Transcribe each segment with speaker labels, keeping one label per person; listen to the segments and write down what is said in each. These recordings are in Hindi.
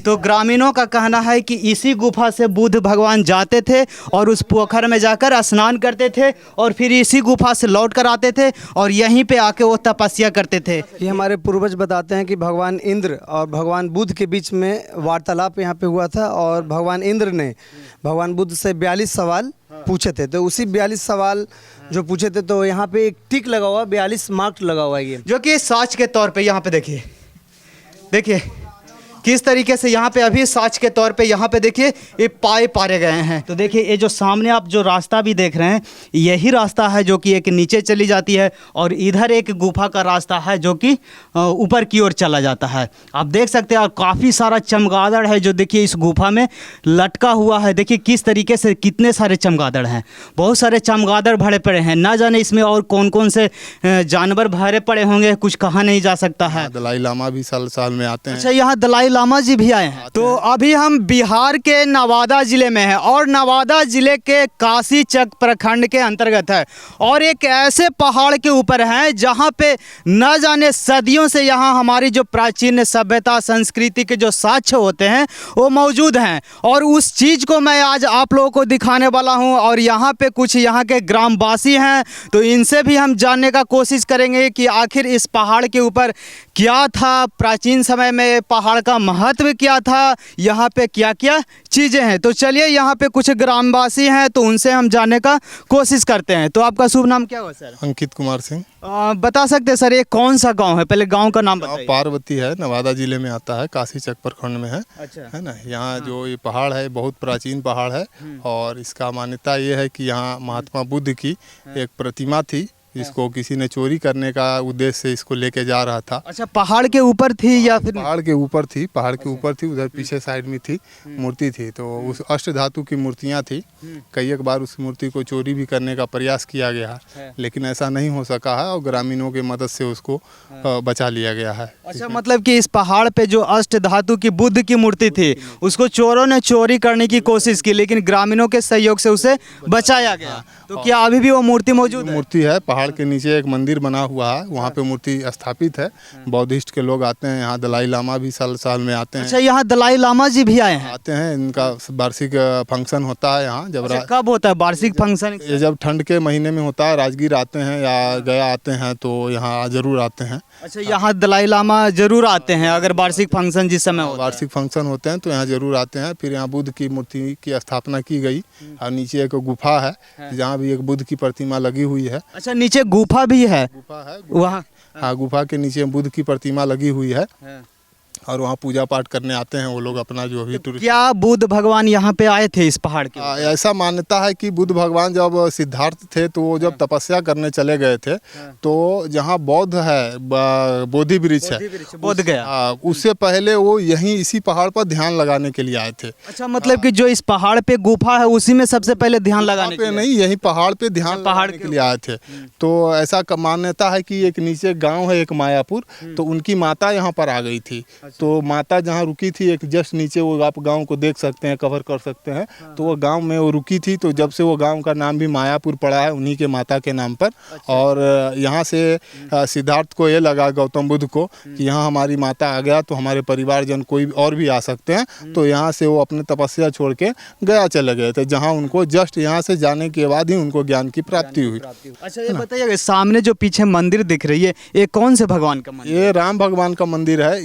Speaker 1: तो ग्रामीणों का कहना है कि इसी गुफा से बुद्ध भगवान जाते थे और उस पोखर में जाकर स्नान करते थे और फिर इसी गुफा से लौट कर आते थे और यहीं पे आके वो तपस्या करते थे।
Speaker 2: ये हमारे पूर्वज बताते हैं कि भगवान इंद्र और भगवान बुद्ध के बीच में वार्तालाप यहाँ पे हुआ था और भगवान इंद्र ने भगवान बुद्ध से 42 सवाल पूछे थे। तो उसी 42 सवाल जो पूछे थे तो यहाँ पे एक टिक लगा हुआ, 42 मार्क लगा हुआ है ये,
Speaker 1: जो कि साच के तौर पे यहाँ पे देखिए किस तरीके से यहाँ पे अभी साच के तौर पे यहाँ पे देखिए ये पारे गए हैं। तो देखिए ये जो सामने आप जो रास्ता भी देख रहे हैं यही रास्ता है जो कि एक नीचे चली जाती है और इधर एक गुफा का रास्ता है जो कि ऊपर की ओर चला जाता है। आप देख सकते हैं और काफ़ी सारा चमगादड़ है जो देखिए इस गुफा में लटका हुआ है। देखिए किस तरीके से कितने सारे चमगादड़ हैं, बहुत सारे चमगादड़ भरे पड़े हैं। ना जाने इसमें और कौन कौन से जानवर भरे पड़े होंगे, कुछ कहा नहीं जा सकता है।
Speaker 3: दलाई लामा भी साल में आते हैं।
Speaker 1: अच्छा, यहाँ दलाई लामा जी भी आए हैं। तो अभी हम बिहार के नवादा जिले में हैं और नवादा जिले के काशीचक प्रखंड के अंतर्गत है और एक ऐसे पहाड़ के ऊपर हैं जहाँ पे न जाने सदियों से यहाँ हमारी जो प्राचीन सभ्यता संस्कृति के जो साक्ष्य होते हैं वो मौजूद हैं और उस चीज़ को मैं आज आप लोगों को दिखाने वाला हूँ। और यहाँ पे कुछ यहाँ के ग्रामवासी हैं तो इनसे भी हम जानने का कोशिश करेंगे कि आखिर इस पहाड़ के ऊपर क्या था, प्राचीन समय में पहाड़ का महत्व क्या था, यहाँ पे क्या क्या चीज़ें हैं। तो चलिए यहाँ पे कुछ ग्रामवासी हैं तो उनसे हम जानने का कोशिश करते हैं। तो आपका शुभ नाम क्या हुआ सर?
Speaker 3: अंकित कुमार सिंह।
Speaker 1: बता सकते हैं सर ये कौन सा गांव है? पहले गांव का नाम बताइए।
Speaker 3: पार्वती है, नवादा जिले में आता है, काशीचक प्रखंड में है।
Speaker 1: अच्छा,
Speaker 3: है ना। यहाँ जो ये पहाड़ है बहुत प्राचीन पहाड़ है और इसका मान्यता ये है कि यहाँ महात्मा बुद्ध की एक प्रतिमा थी जिसको किसी ने चोरी करने का उद्देश्य से इसको लेके जा रहा था।
Speaker 1: अच्छा, पहाड़ के ऊपर थी या फिर?
Speaker 3: पहाड़ के ऊपर थी, पहाड़ के ऊपर थी, उधर पीछे साइड में थी मूर्ति थी। तो उस अष्ट धातु की मूर्तियां थी। कई एक बार उस मूर्ति को चोरी भी करने का प्रयास किया गया है लेकिन ऐसा नहीं हो सका है और ग्रामीणों की मदद से उसको बचा लिया गया है।
Speaker 1: अच्छा, मतलब कि इस पहाड़ पे जो अष्ट धातु की बुद्ध की मूर्ति थी उसको चोरों ने चोरी करने की कोशिश की लेकिन ग्रामीणों के सहयोग से उसे बचाया गया। तो क्या अभी भी वो मूर्ति मौजूद है?
Speaker 3: मूर्ति है, पहाड़ के नीचे एक मंदिर बना हुआ है, वहाँ पे मूर्ति स्थापित है। बौद्धिस्ट के लोग आते हैं यहाँ, दलाई लामा भी साल में आते हैं।
Speaker 1: अच्छा, यहाँ दलाई लामा जी भी आए हैं?
Speaker 3: आते हैं, इनका वार्षिक फंक्शन होता है यहाँ। जब
Speaker 1: अच्छा, कब होता है वार्षिक फंक्शन?
Speaker 3: ये जब ठंड के महीने में होता है, राजगीर आते हैं या गया आते हैं तो यहाँ जरूर आते हैं।
Speaker 1: अच्छा, यहाँ दलाई लामा जरूर आते हैं अगर वार्षिक फंक्शन जिस समय होता है।
Speaker 3: वार्षिक फंक्शन होते हैं तो यहाँ जरूर आते हैं। फिर यहाँ बुद्ध की मूर्ति की स्थापना की गई और नीचे एक गुफा है जहाँ भी एक बुद्ध की प्रतिमा लगी हुई है।
Speaker 1: अच्छा, नीचे गुफा भी है?
Speaker 3: गुफा है
Speaker 1: वहाँ?
Speaker 3: हाँ, गुफा के नीचे बुद्ध की प्रतिमा लगी हुई है और वहाँ पूजा पाठ करने आते हैं वो लोग अपना जो भी टूरिस्ट।
Speaker 1: क्या बुद्ध भगवान यहाँ पे आए थे इस पहाड़ के?
Speaker 3: ऐसा मान्यता है कि बुद्ध भगवान जब सिद्धार्थ थे तो वो जब तपस्या करने चले गए थे तो जहाँ बौद्ध है, बोधि वृक्ष है,
Speaker 1: बोध गया,
Speaker 3: उससे पहले वो यहीं इसी पहाड़ पर ध्यान लगाने के लिए आए थे।
Speaker 1: अच्छा, मतलब कि जो इस पहाड़ पे गुफा है उसी में सबसे पहले ध्यान लगाने के लिए?
Speaker 3: नहीं, यही पहाड़ पे ध्यान लगाने के लिए आए थे। तो ऐसा मान्यता है कि एक नीचे गाँव है एक मायापुर, तो उनकी माता यहाँ पर आ गई थी। तो माता जहाँ रुकी थी एक जस्ट नीचे, वो आप गांव को देख सकते हैं, कवर कर सकते हैं। तो वो गांव में वो रुकी थी तो जब से वो गांव का नाम भी मायापुर पड़ा है उन्हीं के माता के नाम पर। और यहाँ से सिद्धार्थ को ये लगा, गौतम बुद्ध को, कि यहाँ हमारी माता आ गया तो हमारे परिवारजन कोई और भी आ सकते हैं। तो यहाँ से वो अपने तपस्या छोड़ के गया चले गए थे, जहाँ उनको जस्ट यहाँ से जाने के बाद ही उनको ज्ञान की प्राप्ति हुई।
Speaker 1: अच्छा, ये बताइए सामने जो पीछे मंदिर दिख रही है ये कौन से भगवान का मंदिर?
Speaker 3: ये राम भगवान का मंदिर है।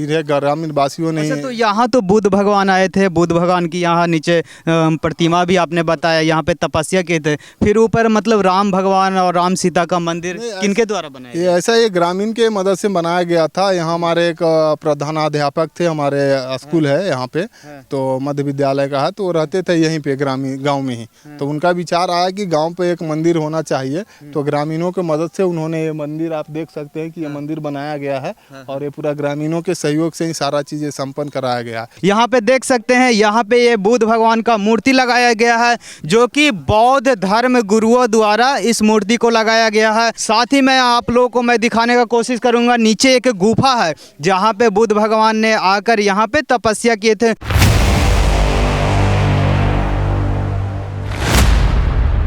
Speaker 3: इन्हें ग्रामीण वासियों ने।
Speaker 1: अच्छा, तो यहाँ तो बुद्ध भगवान आए थे, बुद्ध भगवान की यहाँ नीचे प्रतिमा भी आपने बताया, यहाँ पे तपस्या किए थे। फिर ऊपर मतलब राम भगवान और राम सीता का मंदिर किनके द्वारा बनाया?
Speaker 3: ये ऐसा ये ग्रामीण के मदद से बनाया गया था। यहाँ हमारे एक प्रधानाध्यापक थे, हमारे स्कूल है यहाँ पे तो मध्य विद्यालय का है, तो वो रहते थे यहीं पे ग्रामीण गाँव में ही। तो उनका विचार आया कि गाँव पे एक मंदिर होना चाहिए, तो ग्रामीणों की मदद से उन्होंने ये मंदिर, आप देख सकते हैं कि ये मंदिर बनाया गया है और ये पूरा ग्रामीणों के सहयोग से ही सारा चीजें संपन्न कराया गया।
Speaker 1: यहाँ पे देख सकते हैं, यहाँ पे ये बुद्ध भगवान का मूर्ति लगाया गया है जो कि बौद्ध धर्म गुरुओं द्वारा इस मूर्ति को लगाया गया है। साथ ही मैं आप लोगों को मैं दिखाने का कोशिश करूंगा, नीचे एक गुफा है जहाँ पे बुद्ध भगवान ने आकर यहाँ पे तपस्या किए थे।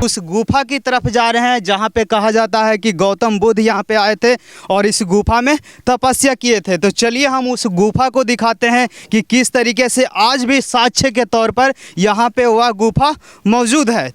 Speaker 1: उस गुफा की तरफ जा रहे हैं जहाँ पे कहा जाता है कि गौतम बुद्ध यहाँ पे आए थे और इस गुफा में तपस्या किए थे। तो चलिए हम उस गुफा को दिखाते हैं कि किस तरीके से आज भी साक्ष्य के तौर पर यहाँ पे वह गुफा मौजूद है।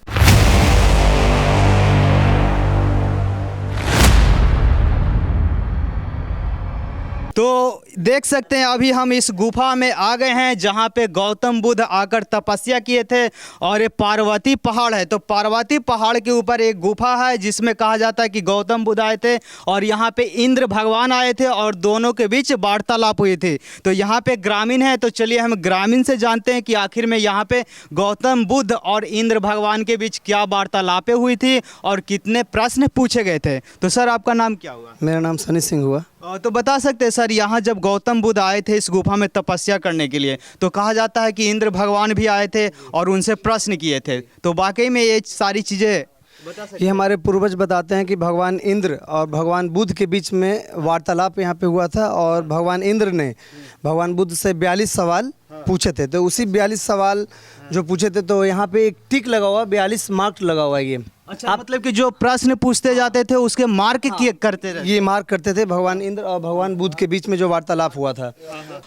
Speaker 1: तो देख सकते हैं अभी हम इस गुफा में आ गए हैं जहाँ पे गौतम बुद्ध आकर तपस्या किए थे और ये पार्वती पहाड़ है। तो पार्वती पहाड़ के ऊपर एक गुफा है जिसमें कहा जाता है कि गौतम बुद्ध आए थे और यहाँ पे इंद्र भगवान आए थे और दोनों के बीच वार्तालाप हुई थी। तो यहाँ पे ग्रामीण है, तो चलिए हम ग्रामीण से जानते हैं कि आखिर में यहाँ पे गौतम बुद्ध और इंद्र भगवान के बीच क्या वार्तालापें हुई थी और कितने प्रश्न पूछे गए थे। तो सर आपका नाम क्या हुआ?
Speaker 2: मेरा नाम सनी सिंह हुआ।
Speaker 1: तो बता सकते हैं सर, यहाँ जब गौतम बुद्ध आए थे इस गुफा में तपस्या करने के लिए तो कहा जाता है कि इंद्र भगवान भी आए थे और उनसे प्रश्न किए थे। तो वाकई में ये सारी चीज़ें बता सकते हैं?
Speaker 2: ये हमारे पूर्वज बताते हैं कि भगवान इंद्र और भगवान बुद्ध के बीच में वार्तालाप यहाँ पे हुआ था और भगवान इंद्र ने भगवान बुद्ध से 42 सवाल पूछे थे। तो उसी 42 सवाल जो पूछे थे तो यहाँ पे एक टिक लगा हुआ, 42 मार्क लगा हुआ है ये।
Speaker 1: अच्छा, मतलब कि जो प्रश्न पूछते जाते थे उसके मार्क किए करते थे?
Speaker 2: ये मार्क करते थे भगवान इंद्र और भगवान बुद्ध के बीच में जो वार्तालाप हुआ था।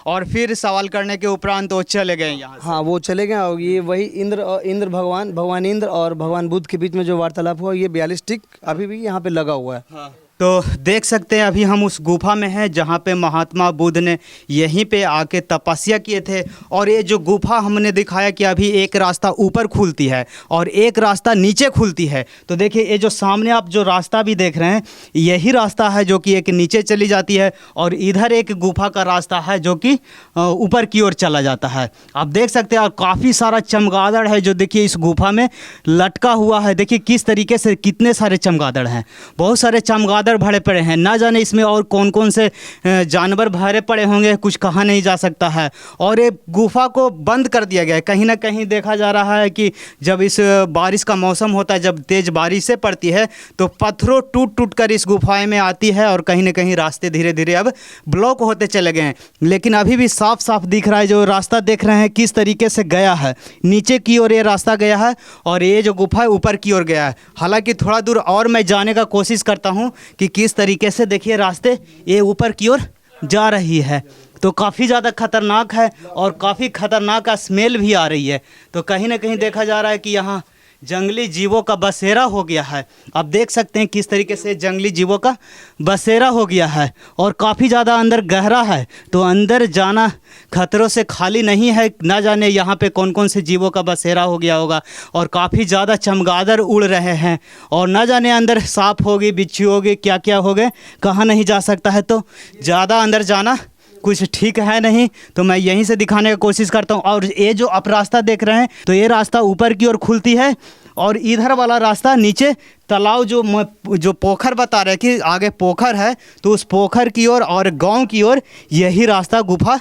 Speaker 1: और फिर सवाल करने के उपरांत वो चले गए यहाँ से।
Speaker 2: हाँ, वो चले गए और ये वही इंद्र भगवान इंद्र और भगवान बुद्ध के बीच में जो वार्तालाप हुआ ये 42 टिक अभी भी यहाँ पे लगा हुआ है।
Speaker 1: तो देख सकते हैं अभी हम उस गुफा में हैं जहाँ पे महात्मा बुद्ध ने यहीं पे आके तपस्या किए थे। और ये जो गुफा हमने दिखाया कि अभी एक रास्ता ऊपर खुलती है और एक रास्ता नीचे खुलती है। तो देखिए ये जो सामने आप जो रास्ता भी देख रहे हैं यही रास्ता है जो कि एक नीचे चली जाती है और इधर एक गुफा का रास्ता है जो कि ऊपर की ओर चला जाता है। आप देख सकते हैं और काफ़ी सारा चमगादड़ है जो देखिए इस गुफा में लटका हुआ है। देखिए किस तरीके से कितने सारे चमगादड़ हैं, बहुत सारे चमगादड़ भरे पड़े हैं। ना जाने इसमें और कौन कौन से जानवर भरे पड़े होंगे, कुछ कहा नहीं जा सकता है। और ये गुफा को बंद कर दिया गया है। कहीं ना कहीं देखा जा रहा है कि जब इस बारिश का मौसम होता है, जब तेज़ बारिशें पड़ती है तो पत्थरों टूट टूट कर इस गुफाएं में आती है और कहीं ना कहीं रास्ते धीरे धीरे अब ब्लॉक होते चले गए हैं। लेकिन अभी भी साफ साफ दिख रहा है, जो रास्ता देख रहे हैं किस तरीके से गया है, नीचे की ओर ये रास्ता गया है और ये जो गुफा है ऊपर की ओर गया है। हालांकि थोड़ा दूर और मैं जाने का कोशिश करता हूँ कि किस तरीके से देखिए रास्ते ये ऊपर की ओर जा रही है। तो काफ़ी ज़्यादा खतरनाक है और काफ़ी खतरनाक का स्मेल भी आ रही है। तो कहीं ना कहीं देखा जा रहा है कि यहाँ जंगली जीवों का बसेरा हो गया है। आप देख सकते हैं किस तरीके से जंगली जीवों का बसेरा हो गया है और काफ़ी ज़्यादा अंदर गहरा है। तो अंदर जाना खतरों से खाली नहीं है। ना जाने यहाँ पे कौन कौन से जीवों का बसेरा हो गया होगा और काफ़ी ज़्यादा चमगादड़ उड़ रहे हैं और ना जाने अंदर सांप होगी, बिच्छू होगी, क्या क्या हो गए कहा नहीं जा सकता है। तो ज़्यादा अंदर जाना कुछ ठीक है नहीं, तो मैं यहीं से दिखाने की कोशिश करता हूँ। और ये जो आप रास्ता देख रहे हैं तो ये रास्ता ऊपर की ओर खुलती है और इधर वाला रास्ता नीचे तालाब जो पोखर बता रहे कि आगे पोखर है तो उस पोखर की ओर और गांव की ओर यही रास्ता गुफा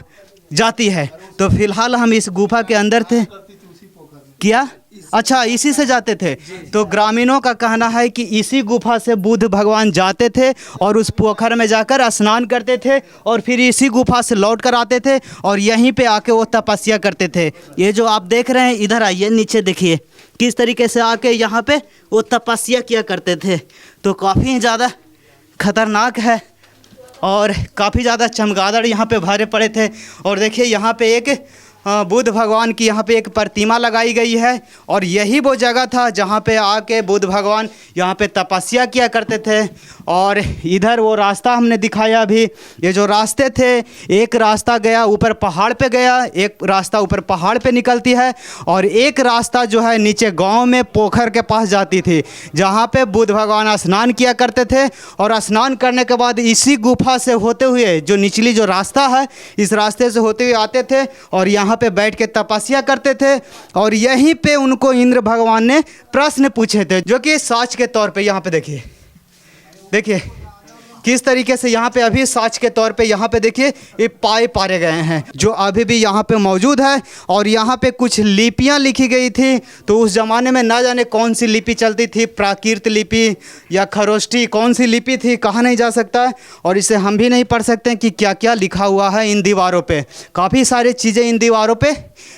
Speaker 1: जाती है। तो फिलहाल हम इस गुफा के अंदर थे। क्या? अच्छा, इसी से जाते थे। तो ग्रामीणों का कहना है कि इसी गुफा से बुद्ध भगवान जाते थे और उस पोखर में जाकर स्नान करते थे और फिर इसी गुफा से लौट कर आते थे और यहीं पे आके वो तपस्या करते थे। ये जो आप देख रहे हैं, इधर आइए, नीचे देखिए किस तरीके से आके यहाँ पे वो तपस्या किया करते थे। तो काफ़ी ज़्यादा खतरनाक है और काफ़ी ज़्यादा चमगादड़ यहाँ पे भरे पड़े थे। और देखिए यहाँ पे एक बुद्ध भगवान की यहाँ पे एक प्रतिमा लगाई गई है और यही वो जगह था जहाँ पे आके बुद्ध भगवान यहाँ पे तपस्या किया करते थे। और इधर वो रास्ता हमने दिखाया अभी, ये जो रास्ते थे, एक रास्ता गया ऊपर पहाड़ पे गया, एक रास्ता ऊपर पहाड़ पे निकलती है और एक रास्ता जो है नीचे गांव में पोखर के पास जाती थी जहाँ पे बुद्ध भगवान स्नान किया करते थे। और स्नान करने के बाद इसी गुफा से होते हुए जो निचली जो रास्ता है इस रास्ते से होते हुए आते थे और यहाँ पे बैठ के तपस्या करते थे। और यहीं पे उनको इंद्र भगवान ने प्रश्न पूछे थे जो कि साक्ष्य के तौर पे यहाँ पे देखिए किस तरीके से यहाँ पे अभी साक्ष्य के तौर पे यहाँ पे देखिए ये पाए पारे गए हैं जो अभी भी यहाँ पे मौजूद है। और यहाँ पे कुछ लिपियाँ लिखी गई थी, तो उस ज़माने में ना जाने कौन सी लिपि चलती थी, प्राकृत लिपि या खरोष्टी, कौन सी लिपि थी कहा नहीं जा सकता है। और इसे हम भी नहीं पढ़ सकते हैं कि क्या क्या लिखा हुआ है इन दीवारों पे। काफ़ी सारी चीज़ें इन दीवारों पे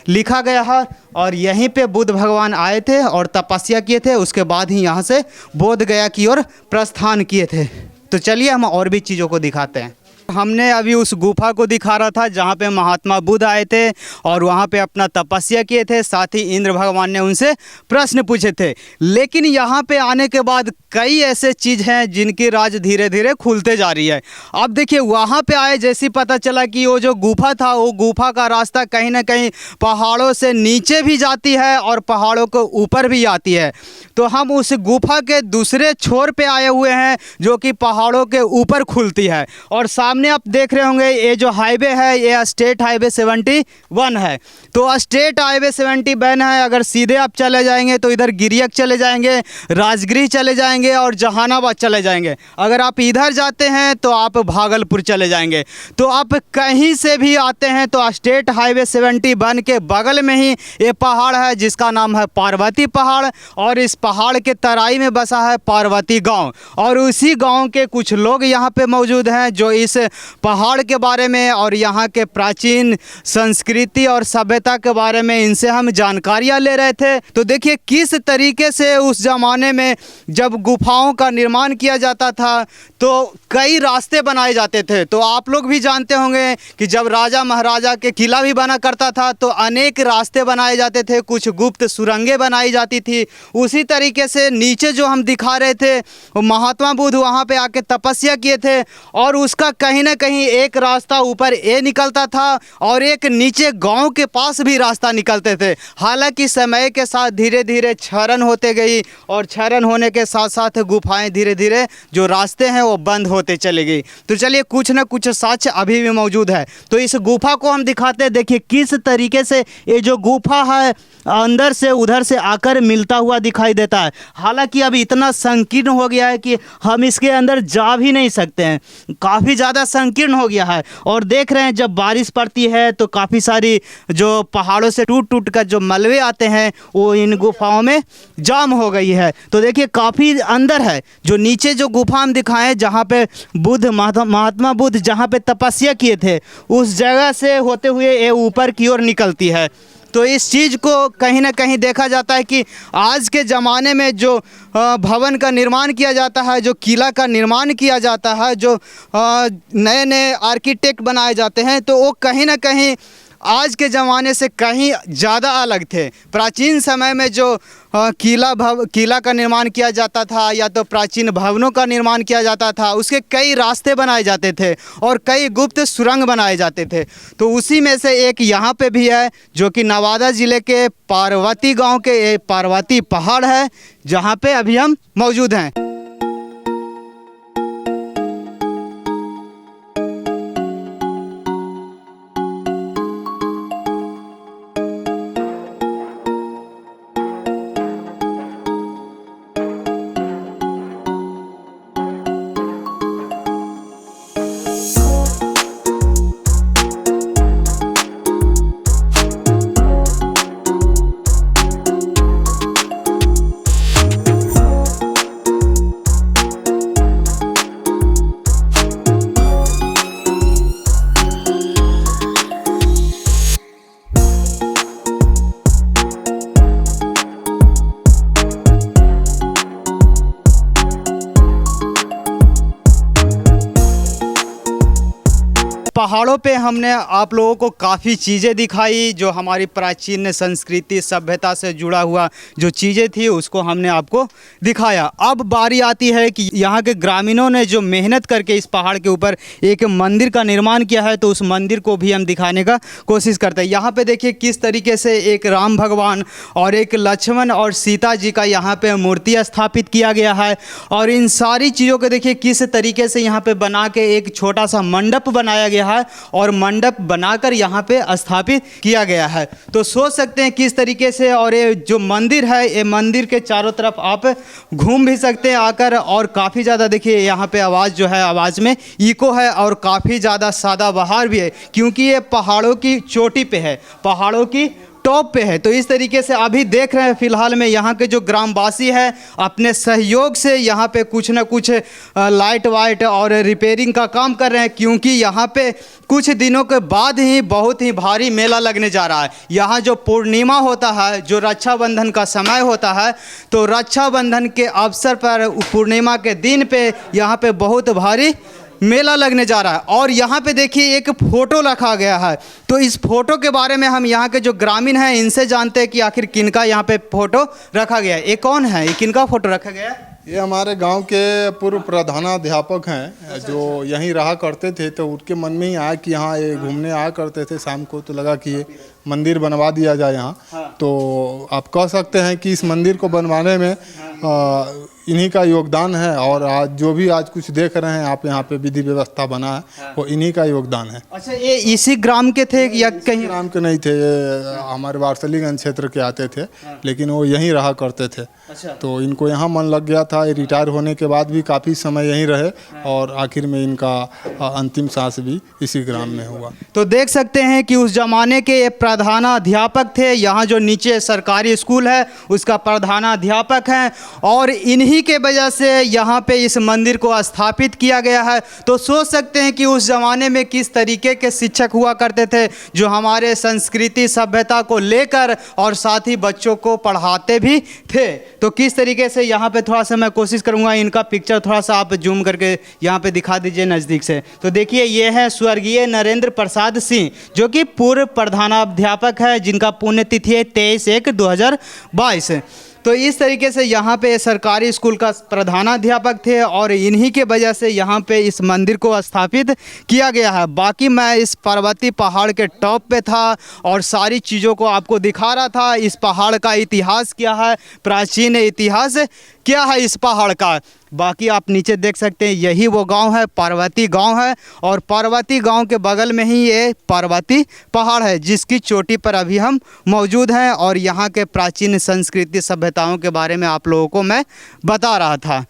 Speaker 1: लिखा गया है। और यहीं पे बुद्ध भगवान आए थे और तपस्या किए थे, उसके बाद ही यहाँ से बोध गया की ओर प्रस्थान किए थे। तो चलिए हम और भी चीज़ों को दिखाते हैं। हमने अभी उस गुफा को दिखा रहा था जहाँ पे महात्मा बुद्ध आए थे और वहाँ पे अपना तपस्या किए थे, साथ ही इंद्र भगवान ने उनसे प्रश्न पूछे थे। लेकिन यहाँ पे आने के बाद कई ऐसे चीज़ हैं जिनकी राज धीरे धीरे खुलते जा रही है। अब देखिए वहाँ पे आए जैसे पता चला कि वो जो गुफा था वो गुफा का रास्ता कहीं ना कहीं पहाड़ों से नीचे भी जाती है और पहाड़ों के ऊपर भी आती है। तो हम उस गुफा के दूसरे छोर पे आए हुए हैं जो कि पहाड़ों के ऊपर खुलती है। और सामने आप देख रहे होंगे ये जो हाईवे है ये स्टेट हाईवे 71 है। तो स्टेट हाईवे 71 है, अगर सीधे आप चले जाएंगे तो इधर गिरियक चले जाएंगे, राजगृह चले जाएंगे और जहानाबाद चले जाएंगे। अगर आप इधर जाते हैं तो आप भागलपुर चले जाएंगे। तो आप कहीं से भी आते हैं तो स्टेट हाईवे 71 के बगल में ही ये पहाड़ है जिसका नाम है पार्वती पहाड़। और इस पहाड़ के तराई में बसा है पार्वती गांव और उसी गांव के कुछ लोग यहाँ पे मौजूद हैं जो इस पहाड़ के बारे में और यहाँ के प्राचीन संस्कृति और सभ्यता के बारे में इनसे हम जानकारियाँ ले रहे थे। तो देखिए किस तरीके से उस ज़माने में जब गुफाओं का निर्माण किया जाता था तो कई रास्ते बनाए जाते थे। तो आप लोग भी जानते होंगे कि जब राजा महाराजा के किला भी बना करता था तो अनेक रास्ते बनाए जाते थे, कुछ गुप्त सुरंगें बनाई जाती थी। उसी तरीके से नीचे जो हम दिखा रहे थे वो महात्मा बुद्ध वहाँ पे आके तपस्या किए थे और उसका कहीं ना कहीं एक रास्ता ऊपर ये निकलता था और एक नीचे गांव के पास भी रास्ता निकलते थे। हालांकि समय के साथ धीरे धीरे क्षरण होते गई और क्षरण होने के साथ साथ गुफाएं धीरे धीरे जो रास्ते हैं वो बंद होते चले गई। तो चलिए कुछ ना कुछ साक्ष्य अभी भी मौजूद है। तो इस गुफा को हम दिखाते हैं। देखिए किस तरीके से ये जो गुफा है अंदर से उधर से आकर मिलता हुआ दिखाई देता है। हालांकि अब इतना संकीर्ण हो गया है कि हम इसके अंदर जा भी नहीं सकते हैं, काफ़ी ज़्यादा संकीर्ण हो गया है। और देख रहे हैं जब बारिश पड़ती है तो काफ़ी सारी जो पहाड़ों से टूट टूट कर जो मलबे आते हैं वो इन गुफाओं में जाम हो गई है। तो देखिए काफ़ी अंदर है। जो नीचे जो गुफा हम दिखाएं जहाँ पे बुद्ध महात्मा बुद्ध जहाँ पे तपस्या किए थे उस जगह से होते हुए ये ऊपर की ओर निकलती है। तो इस चीज़ को कहीं ना कहीं देखा जाता है कि आज के ज़माने में जो भवन का निर्माण किया जाता है, जो किला का निर्माण किया जाता है, जो नए नए आर्किटेक्ट बनाए जाते हैं तो वो कहीं ना कहीं आज के ज़माने से कहीं ज़्यादा अलग थे। प्राचीन समय में जो किला का निर्माण किया जाता था या तो प्राचीन भवनों का निर्माण किया जाता था उसके कई रास्ते बनाए जाते थे और कई गुप्त सुरंग बनाए जाते थे। तो उसी में से एक यहाँ पे भी है जो कि नवादा ज़िले के पार्वती गांव के पार्वती पहाड़ है जहाँ पे अभी हम मौजूद हैं। पहाड़ों पे हमने आप लोगों को काफ़ी चीज़ें दिखाई जो हमारी प्राचीन संस्कृति सभ्यता से जुड़ा हुआ जो चीज़ें थी उसको हमने आपको दिखाया। अब बारी आती है कि यहाँ के ग्रामीणों ने जो मेहनत करके इस पहाड़ के ऊपर एक मंदिर का निर्माण किया है तो उस मंदिर को भी हम दिखाने का कोशिश करते हैं। यहाँ पे देखिए किस तरीके से एक राम भगवान और एक लक्ष्मण और सीता जी का यहाँ पे मूर्ति स्थापित किया गया है। और इन सारी चीज़ों को देखिए किस तरीके से यहाँ पे बना के एक छोटा सा मंडप बनाया गया है है और मंडप बनाकर यहाँ पे स्थापित किया गया है। तो सोच सकते हैं किस तरीके से, और ये जो मंदिर है, ये मंदिर के चारों तरफ आप घूम भी सकते हैं आकर, और काफ़ी ज़्यादा देखिए यहाँ पे आवाज़ जो है, आवाज़ में इको है और काफ़ी ज़्यादा सदाबहार भी है, क्योंकि ये पहाड़ों की चोटी पे है, पहाड़ों की टॉप पे है। तो इस तरीके से अभी देख रहे हैं फिलहाल में यहाँ के जो ग्रामवासी है अपने सहयोग से यहाँ पे कुछ ना कुछ लाइट वाइट और रिपेयरिंग का काम कर रहे हैं, क्योंकि यहाँ पे कुछ दिनों के बाद ही बहुत ही भारी मेला लगने जा रहा है। यहाँ जो पूर्णिमा होता है, जो रक्षाबंधन का समय होता है, तो रक्षाबंधन के अवसर पर पूर्णिमा के दिन पे यहाँ पे बहुत भारी मेला लगने जा रहा है। और यहाँ पे देखिए एक फ़ोटो रखा गया है, तो इस फोटो के बारे में हम यहाँ के जो ग्रामीण हैं इनसे जानते हैं कि आखिर किनका यहाँ पे फ़ोटो रखा गया है। ये कौन है, ये किनका फ़ोटो रखा गया है?
Speaker 3: ये हमारे गांव के पूर्व प्रधानाध्यापक हैं जो यहीं रहा करते थे, तो उनके मन में ही आया कि यहाँ ये घूमने आया करते थे शाम को, तो लगा कि ये मंदिर बनवा दिया जाए यहाँ। तो आप कह सकते हैं कि इस मंदिर को बनवाने में इन्हीं का योगदान है, और आज जो भी आज कुछ देख रहे हैं आप यहाँ पे विधि व्यवस्था बना है वो इन्हीं का योगदान है।
Speaker 1: अच्छा, ये इसी ग्राम के थे या कहीं?
Speaker 3: ग्राम के नहीं थे, ये हमारे वारसलीगंज क्षेत्र के आते थे, लेकिन वो यहीं रहा करते थे।
Speaker 1: अच्छा।
Speaker 3: तो इनको यहाँ मन लग गया था, ये रिटायर होने के बाद भी काफ़ी समय यहीं रहे, और आखिर में इनका अंतिम सांस भी इसी ग्राम में हुआ।
Speaker 1: तो देख सकते हैं कि उस जमाने के ये प्रधानाध्यापक थे, यहाँ जो नीचे सरकारी स्कूल है उसका प्रधानाध्यापक हैं, और इन्हीं के वजह से यहाँ पे इस मंदिर को स्थापित किया गया है। तो सोच सकते हैं कि उस ज़माने में किस तरीके के शिक्षक हुआ करते थे, जो हमारे संस्कृति सभ्यता को लेकर और साथ ही बच्चों को पढ़ाते भी थे। तो किस तरीके से यहाँ पे थोड़ा सा मैं कोशिश करूँगा इनका पिक्चर थोड़ा सा आप जूम करके यहाँ पे दिखा दीजिए नज़दीक से। तो देखिए ये है स्वर्गीय नरेंद्र प्रसाद सिंह, जो कि पूर्व प्रधानाध्यापक है, जिनका पुण्यतिथि है 23/1/2022। तो इस तरीके से यहाँ पे सरकारी स्कूल का प्रधानाध्यापक थे, और इन्हीं के वजह से यहाँ पे इस मंदिर को स्थापित किया गया है। बाकी मैं इस पर्वतीय पहाड़ के टॉप पे था और सारी चीज़ों को आपको दिखा रहा था। इस पहाड़ का इतिहास क्या है, प्राचीन इतिहास क्या है इस पहाड़ का। बाकी आप नीचे देख सकते हैं, यही वो गांव है, पार्वती गांव है, और पार्वती गांव के बगल में ही ये पार्वती पहाड़ है, जिसकी चोटी पर अभी हम मौजूद हैं, और यहाँ के प्राचीन संस्कृति सभ्यताओं के बारे में आप लोगों को मैं बता रहा था।